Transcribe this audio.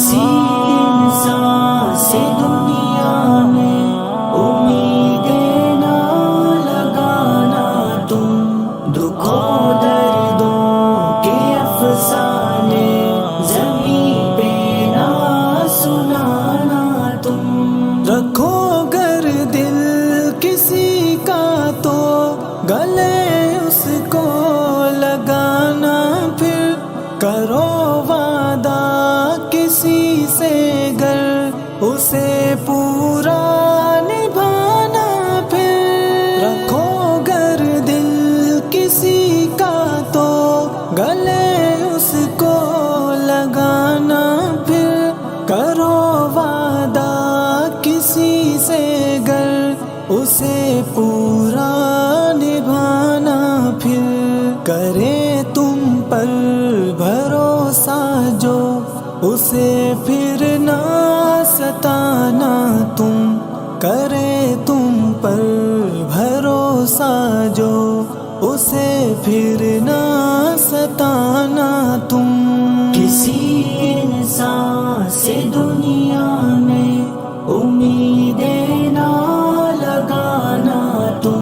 کسی انسان سے دنیا میں امیدیں نہ لگانا تم، دکھوں دردوں کے افسانے زمین پہ نہ سنانا تم۔ رکھو گر دل کسی کا تو گلے اس کو لگانا، پھر کرو وعدہ کسی سے گر اسے پورا نبھانا، پھر رکھو گر دل کسی کا تو گلے اس کو لگانا، پھر کرو وعدہ کسی سے گر اسے پورا نبھانا، پھر کرے تم پر بھروسہ جو اسے پھر نہ ستانا تم، کرے تم پر بھروسہ جو اسے پھر نہ ستانا تم۔ کسی انسان سے دنیا میں امیدیں